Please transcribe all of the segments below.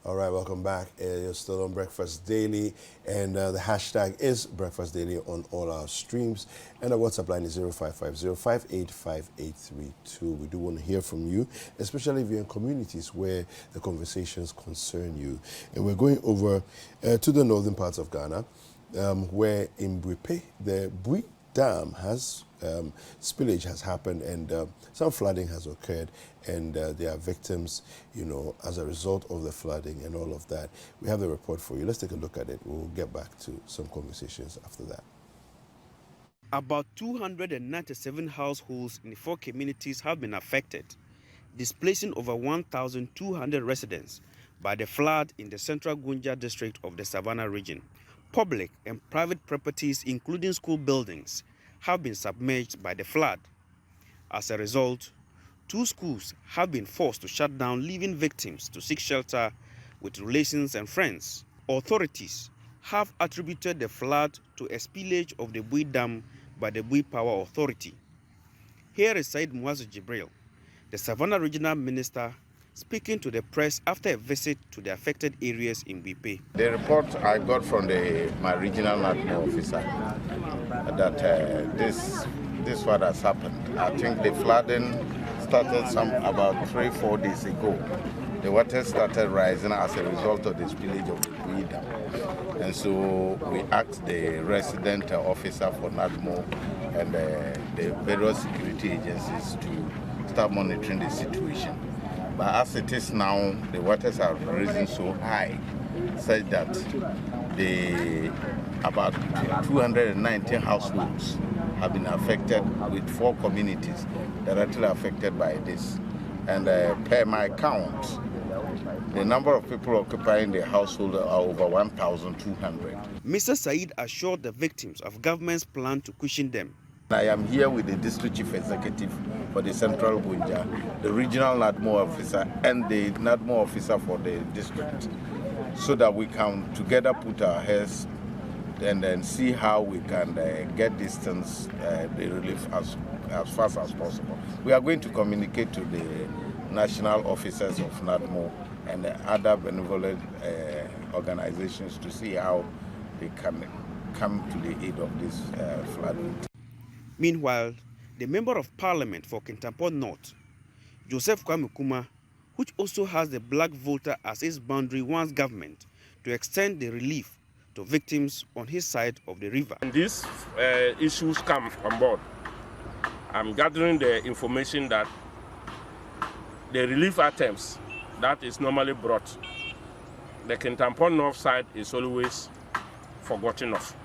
All right, welcome back. You're still on Breakfast Daily, and the hashtag is Breakfast Daily on all our streams. And our WhatsApp line is 0550-585-832. We do want to hear from you, especially if you're in communities where the conversations concern you. And we're going over to the northern parts of Ghana, where in Buipe, the Bui Dam has spillage has happened, and some flooding has occurred, and there are victims, as a result of the flooding and all of that. We have the report for you. Let's take a look at it. We'll get back to some conversations after that. About 297 households in 4 communities have been affected, displacing over 1,200 residents by the flood in the central Gunja district of the Savannah region. Public and private properties, including school buildings, have been submerged by the flood. As a result, 2 schools have been forced to shut down, leaving victims to seek shelter with relations and friends. Authorities have attributed the flood to a spillage of the Bui Dam by the Bui Power Authority. Here is Said Muazu Jibril, the Savannah Regional Minister, speaking to the press after a visit to the affected areas in Buipe. The report I got from my regional national officer that this what has happened. I think the flooding started about 3-4 days ago. The water started rising as a result of the spillage of the Bui Dam. And so we asked the resident officer for NADMO and the various security agencies to start monitoring the situation. But as it is now, the waters are rising so high, such that about 219 households have been affected, with 4 communities directly affected by this. And per my count, the number of people occupying the household are over 1,200. Mr. Said assured the victims of government's plan to cushion them. I am here with the district chief executive for the central Gunja, the regional NADMO officer, and the NADMO officer for the district, so that we can together put our heads and then see how we can get the relief as fast as possible. We are going to communicate to the national officers of NADMO and the other benevolent organizations to see how they can come to the aid of this flooding. Meanwhile, the Member of Parliament for Kintampo North, Joseph Kwame, which also has the Black Volta as its boundary, wants government to extend the relief to victims on his side of the river. And these issues come on board. I'm gathering the information that the relief attempts that is normally brought, the Kintampo North side is always forgotten of.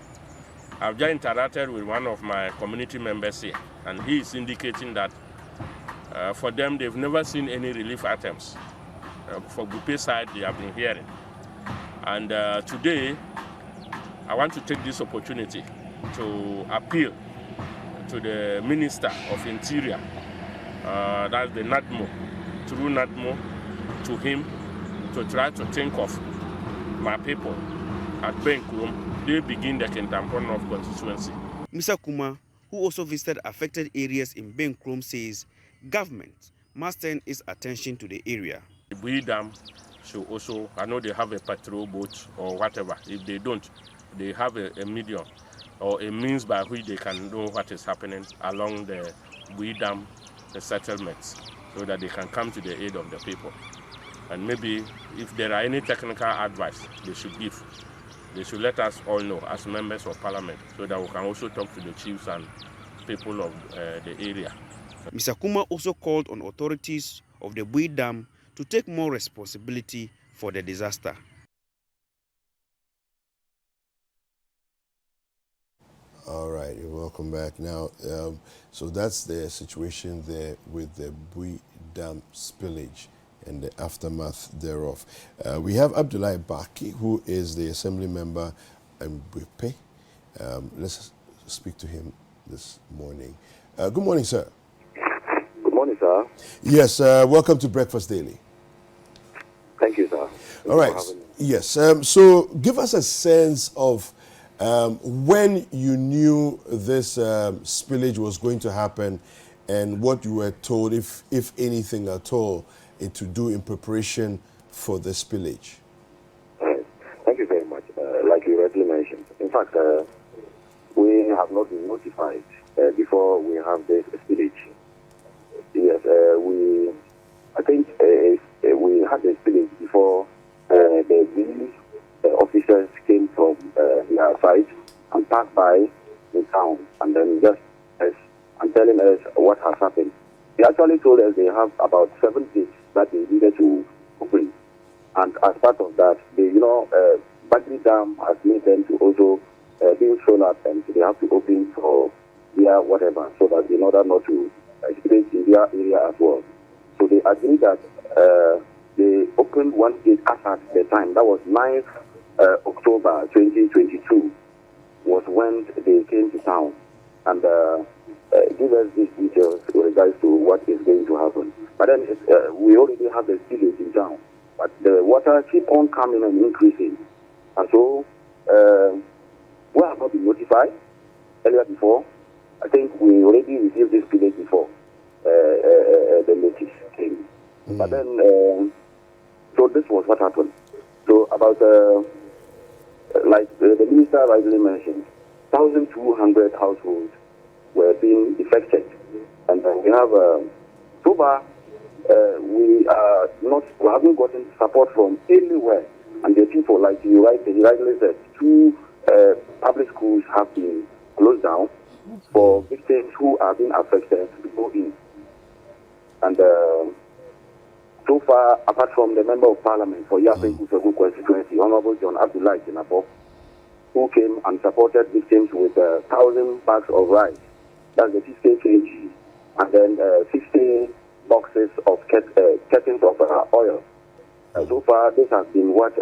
I've just interacted with one of my community members here, and he is indicating that for them, they've never seen any relief attempts. For Buipe side, they have been hearing. And today, I want to take this opportunity to appeal to the Minister of Interior, that's the NADMO, through NADMO, to him to try to think of my people at Benkrum. They begin the Kintampo North constituency. Mr. Kuma, who also visited affected areas in Benkrum, says government must turn its attention to the area. The Bui Dam should also, I know they have a patrol boat or whatever. If they don't, they have a medium or a means by which they can know what is happening along the Bui Dam, the settlements, so that they can come to the aid of the people. And maybe if there are any technical advice they should give, they should let us all know as members of parliament, so that we can also talk to the chiefs and people of the area. Mr. Kuma also called on authorities of the Bui Dam to take more responsibility for the disaster. All right, you're welcome back. Now, so that's the situation there with the Bui Dam spillage and the aftermath thereof. We have Abdullahi Baki, who is the assembly member in Buipe. Let's speak to him this morning. Good morning, sir. Good morning, sir. Yes, welcome to Breakfast Daily. Thank you, sir. All right. Yes. So give us a sense of when you knew this spillage was going to happen and what you were told, if anything at all, to do in preparation for the spillage. like you rightly mentioned. In fact, we have not been notified before we have this spillage. Yes, I think we had a spillage before the police officers came from their side and passed by the town and then just and telling us what has happened. They actually told us they have about 7 gates that they needed to open. And as part of that, they, Bagri Dam has made them to also being thrown at them, so they have to open for their whatever, so that in order not to experience in their area as well. So they agreed that they opened one gate as at the time. That was 9th October 2022 was when they came to town and give us these details with regards to what is going to happen. But then we already have the spillage in town, but the water keep on coming and increasing. And so we have not been notified earlier before. I think we already received this spillage before the notice came. But then, so this was what happened. So about, like the minister rightly mentioned, 1,200 households were being affected. And we have, so far, we haven't gotten support from anywhere. And the people, like you rightly said, 2 public schools have been closed down for victims who are being affected to go in. And so far, apart from the Member of Parliament for Yape Kusogu constituency, Honorable John Abdullah Jinabo, who came and supported victims with 1,000 bags of rice, that's the 50 kg, and then 50 boxes of cartons of oil. So far, this has been what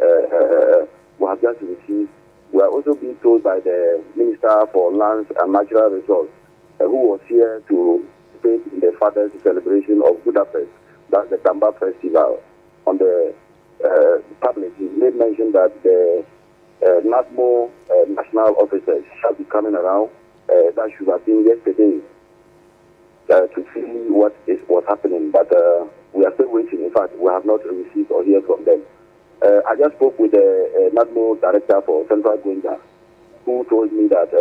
we have just received. We are also being told by the Minister for Lands and Natural Resources, who was here to participate in the father's celebration of Budapest, that's the Tamba Festival. On the tablet, he made mention that the NADMO national officers shall be coming around. That should have been yesterday to see what's happening. But we are still waiting. In fact, we have not received or heard from them. I just spoke with the NADMO director for Central Gwenda, who told me that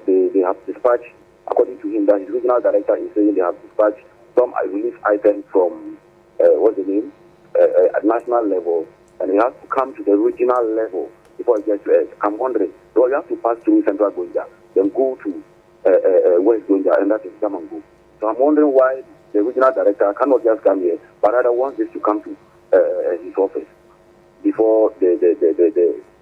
they have dispatched, according to him, that his regional director is saying they have dispatched some relief items from, at national level, and it has to come to the regional level before it gets to us. I'm wondering, so you have to pass through Central Gwenda, then go to West Gwenda, and that is Gamango. So I'm wondering why the regional director cannot just come here, but rather wants this to come to his office before the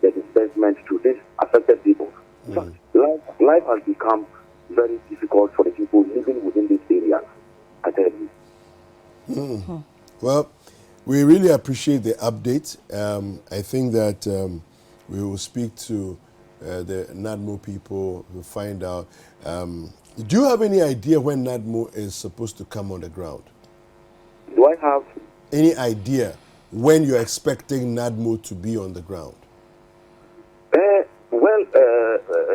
disbursement to these affected people. So life has become very difficult for the people living within this area, I tell you. Well, we really appreciate the update. I think that we will speak to the NADMO people to find out. Do you have any idea when NADMO is supposed to come on the ground? Do I have any idea when you're expecting NADMO to be on the ground?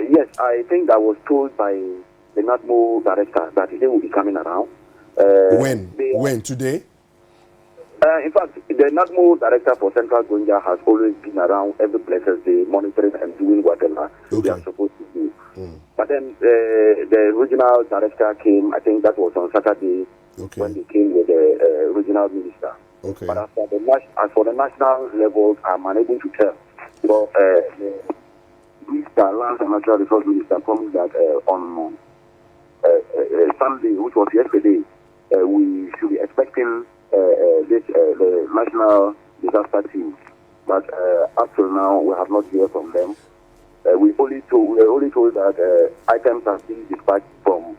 Yes, I think I was told by the NADMO director that they will be coming around. When? Today? In fact, the NADMO director for Central Gwenda has always been around every blessed day, monitoring and doing whatever they are supposed to do. But then the regional director came, I think that was on Saturday, when they came with the regional minister. But as for the national level, I'm unable to tell. So, the Minister, Lands and Natural Resource Minister promised that on Sunday, which was yesterday, we should be expecting the national disaster team. But up till now, we have not heard from them. We were only told that items have been dispatched from,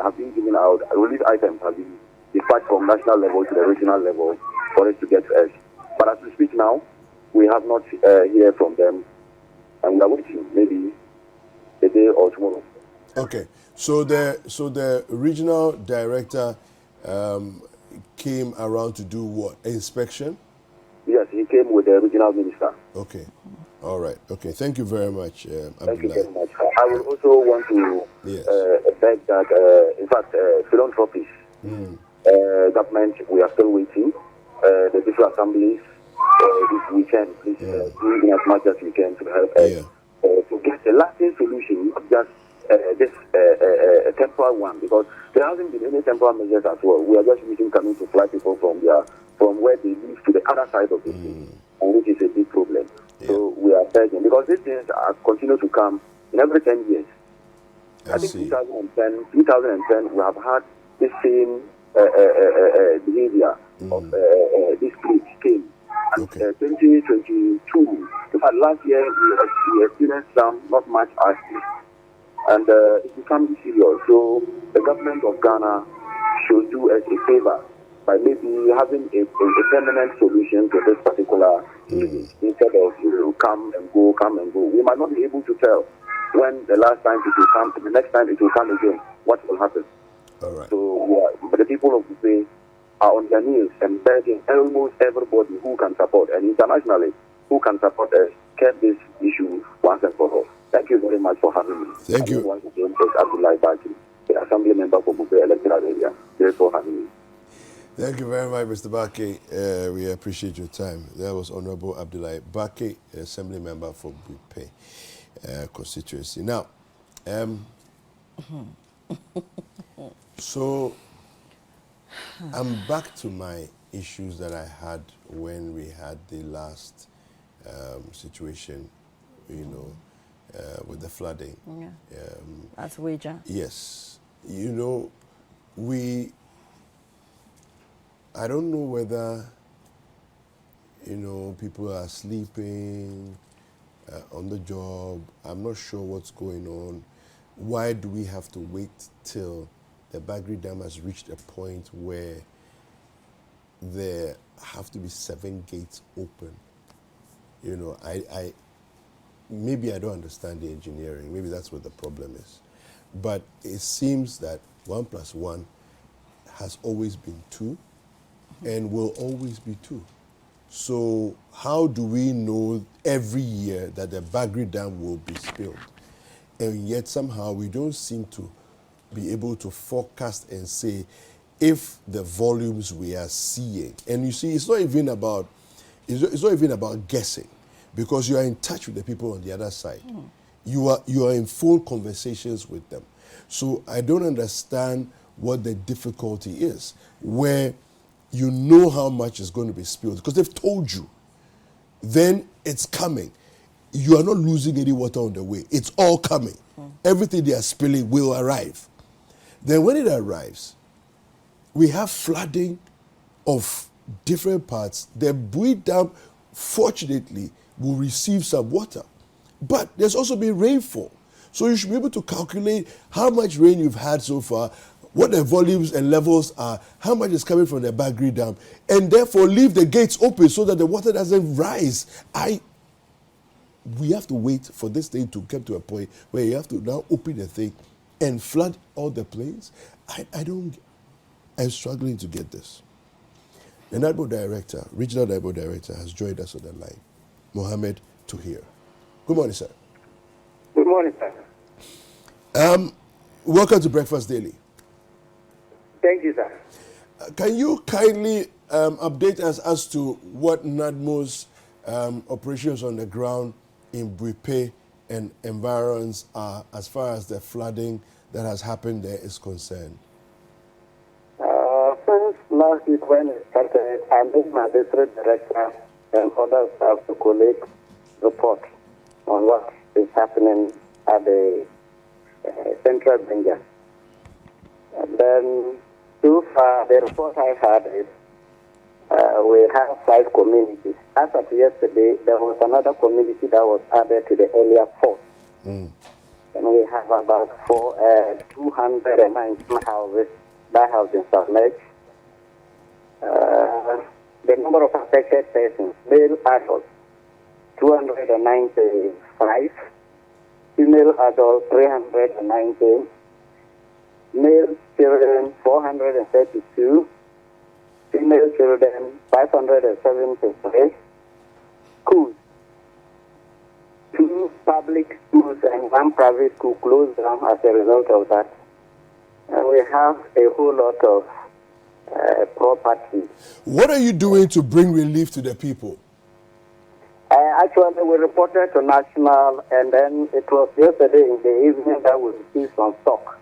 have been given out. Relief items have been dispatched from national level to the regional level for it to get to us. But as we speak now, we have not heard from them, and we are waiting maybe a day or tomorrow. Okay, so the regional director came around to do what? Inspection? Yes, he came with the regional minister. Okay, all right. Okay, thank you very much, Abdullah. Thank you very much. I will also want to beg that, in fact, philanthropies, government, we are still waiting. The different assemblies this weekend, please do in as much as you can to help us to get a lasting solution, not just this temporary one, because there hasn't been any temporary measures as well. We are just using coming to fly people from where they live to the other side of the city, and which is a big problem. Yeah. So we are begging, because these things are continue to come in every 10 years. I think 2010, we have had the same behavior of this glitch came. And 2022, in fact, last year we experienced some, not much as this. And it becomes serious. So the government of Ghana should do us a favor by maybe having a permanent solution to this particular issue, instead of come and go. We might not be able to tell when the last time it will come, the next time it will come again, what will happen. All right. So but the people of Bupe are on their knees and begging almost everybody who can support, and internationally who can support us, get this issue once and for all. Thank you very much for having me. Thank you. Once again, Abdullah Baki, the Assembly Member for Bupe electoral area. Thanks for having me. Thank you very much, Mr. Baki. We appreciate your time. That was Honorable Abdullah Baki, Assembly Member for Bupe constituency. Now, so I'm back to my issues that I had when we had the last situation, with the flooding. Yeah. That's wager. Yes. I don't know whether, people are sleeping on the job. I'm not sure what's going on. Why do we have to wait till the Bagri Dam has reached a point where there have to be 7 gates open? Maybe I don't understand the engineering. Maybe that's what the problem is. But it seems that 1 + 1 has always been 2 and will always be 2. So how do we know every year that the Bagri Dam will be spilled? And yet somehow we don't seem to be able to forecast and say if the volumes we are seeing. And you see, it's not even about guessing, because you are in touch with the people on the other side. You are in full conversations with them. So I don't understand what the difficulty is, where you know how much is going to be spilled, because they've told you. Then it's coming. You are not losing any water on the way. It's all coming. Everything they are spilling will arrive. Then when it arrives, we have flooding of different parts. The Bui Dam, fortunately, will receive some water. But there's also been rainfall. So you should be able to calculate how much rain you've had so far, what the volumes and levels are, how much is coming from the Bagri Dam, and therefore leave the gates open so that the water doesn't rise. We have to wait for this thing to get to a point where you have to now open the thing and flood all the plains. I'm struggling to get this. The regional NADBO director has joined us on the line, Mohammed Tuhir. Good morning, sir. Good morning, sir. Welcome to Breakfast Daily. Thank you, sir. Can you kindly update us as to what NADMO's operations on the ground in Buipe and environs are as far as the flooding that has happened there is concerned? Since last week when it started, I made my district director and other staff to collect report on what is happening at the central danger. And then, so far, the report I had is we have 5 communities. As of yesterday, there was another community that was added to the earlier 4. And we have about 219 houses that have been submerged. The number of affected persons, male adults, 295, female adults, 319, male children, 432, female children, 573, schools, 2 public schools and 1 private school closed down as a result of that. And we have a whole lot of property. What are you doing to bring relief to the people? I Actually, we reported to National, and then it was yesterday in the evening that we received some stock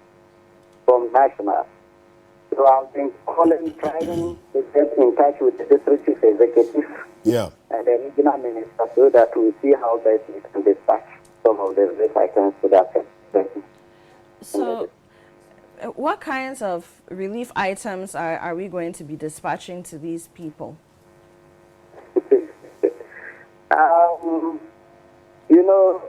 from National. So I've been calling, trying to get in touch with the district chief executive and the regional minister so that we see how best we can dispatch some of the relief items to that person. So, what kinds of relief items are we going to be dispatching to these people? You know,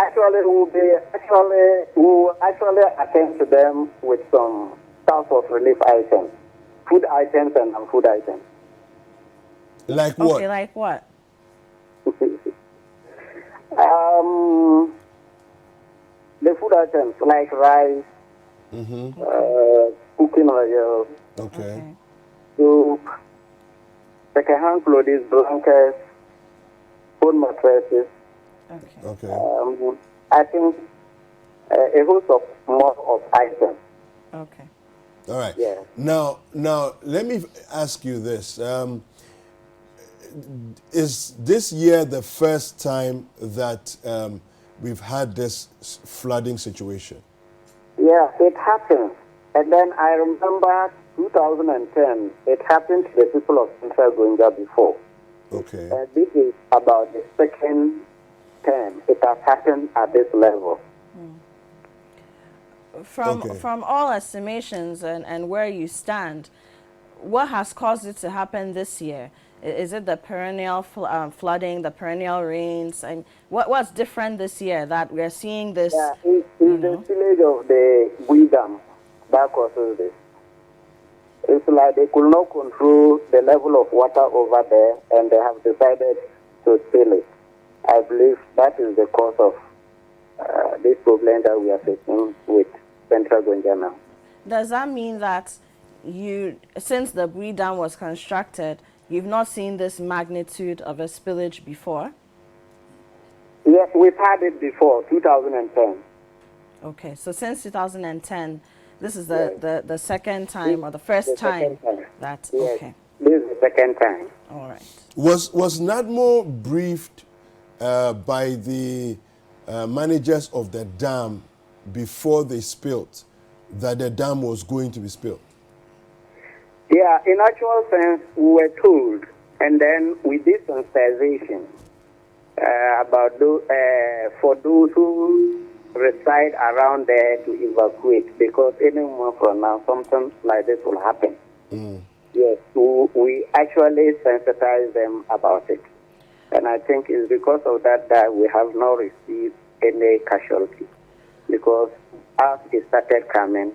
actually, we'll actually attend to them with some type of relief items, food items and non-food items. Like what? Okay, like what? The food items like rice, cooking oil, soup, second-hand clothes, blankets, phone mattresses. I think a host of more of items. Okay. All right. Yeah. Now, let me ask you this. Is this year the first time that we've had this flooding situation? Yeah, it happened. And then I remember 2010, it happened to the people of Central Gonja before. Okay. This is about the second time it has happened at this level. From all estimations and where you stand, what has caused it to happen this year? Is it the perennial flooding, the perennial rains? And what's different this year that we're seeing this? Yeah, it's the spillage of the Bui Dam that causes this. It's like they could not control the level of water over there, and they have decided to spill it. I believe that is the cause of this problem that we are facing with Central Gonja now. Does that mean that since the Bui Dam was constructed, you've not seen this magnitude of a spillage before? Yes, we've had it before, 2010. Okay, so since 2010, this is the second time or the first time that, yes, okay. This is the second time. All right. Was NADMO briefed by the managers of the dam before they spilled that the dam was going to be spilled? Yeah, in actual sense, we were told, and then we did sensitization about for those who reside around there to evacuate, because any moment from now, something like this will happen. Yes, we actually sensitize them about it. And I think it's because of that we have not received any casualty. Because as it started coming,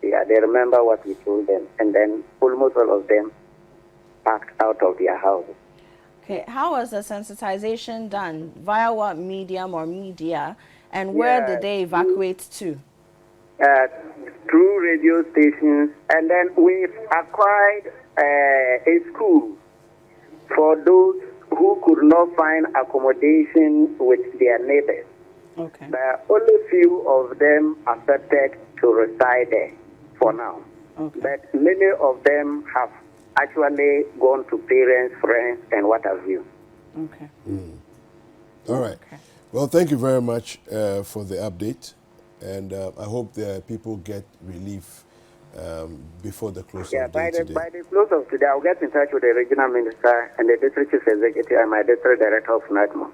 yeah, they remember what we told them, and then almost all of them packed out of their houses. Okay, how was the sensitization done? Via what medium or media? And where did they evacuate to? Through radio stations, and then we've acquired a school for those who could not find accommodation with their neighbors. Okay. Only few of them accepted to reside there for now. Okay. But many of them have actually gone to parents, friends, and what have you. Okay. All right. Okay. Well, thank you very much for the update. And I hope the people get relief before the close of day today. By the close of today, I'll get in touch with the regional minister and the district chief executive and my district director of NADMO.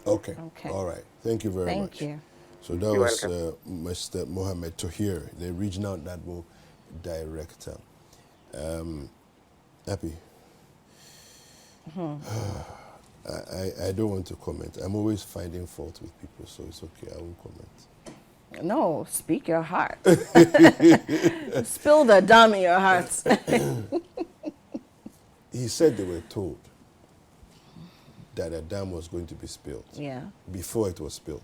Okay. All right. Thank you very much. Thank you. So that was Mr. Mohammed Tohir, the regional NADMO director. Happy. I don't want to comment. I'm always finding fault with people, so it's okay. I won't comment. No, speak your heart. Spill the dam in your heart. He said they were told that a dam was going to be spilled. Yeah. Before it was spilled.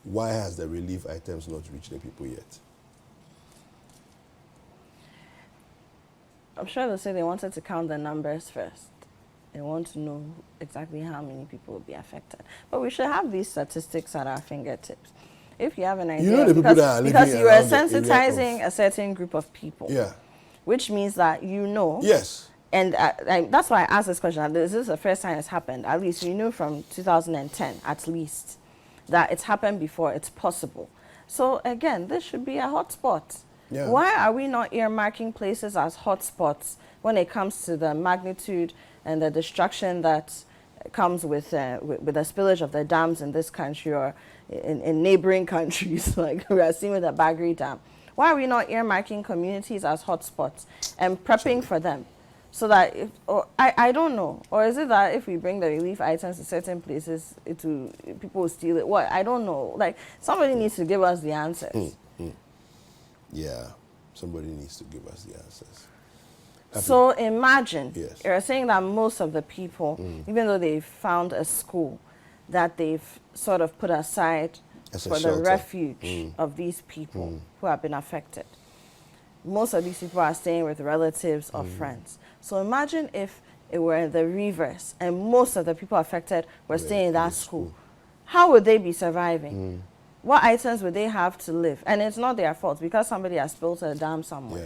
Why has the relief items not reached the people yet? I'm sure they'll say they wanted to count the numbers first. They want to know exactly how many people will be affected. But we should have these statistics at our fingertips. If you have an idea, you know the people that are living because you are around the area sensitizing a certain group of people. Yeah. Which means that you know. Yes. And that's why I asked this question. This is the first time it's happened. At least we knew from 2010, at least, that it's happened before. It's possible. So again, this should be a hotspot. Yeah. Why are we not earmarking places as hotspots when it comes to the magnitude and the destruction that comes with the spillage of the dams in this country or in neighboring countries, like we are seeing with the Bagri Dam? Why are we not earmarking communities as hotspots and prepping for them? So that, I don't know. Or is it that if we bring the relief items to certain places, people will steal it? What? I don't know. Like, somebody needs to give us the answers. Yeah, somebody needs to give us the answers. So imagine, Yes. you're saying that most of the people, even though they've found a school that they've sort of put aside As a for the shelter. refuge of these people who have been affected, most of these people are staying with relatives or friends. So imagine if it were the reverse and most of the people affected were staying in that school. How would they be surviving? What items would they have to live? And it's not their fault because somebody has built a dam somewhere.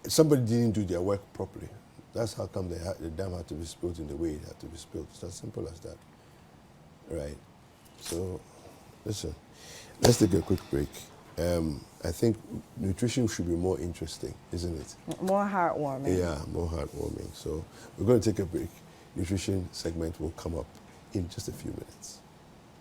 Yeah. Somebody didn't do their work properly. That's how come the dam had to be built in the way it had to be built. It's as simple as that. Right. So, listen, let's take a quick break. I think nutrition should be more interesting, isn't it? More heartwarming. Yeah, more heartwarming. So we're going to take a break. Nutrition segment will come up in just a few minutes.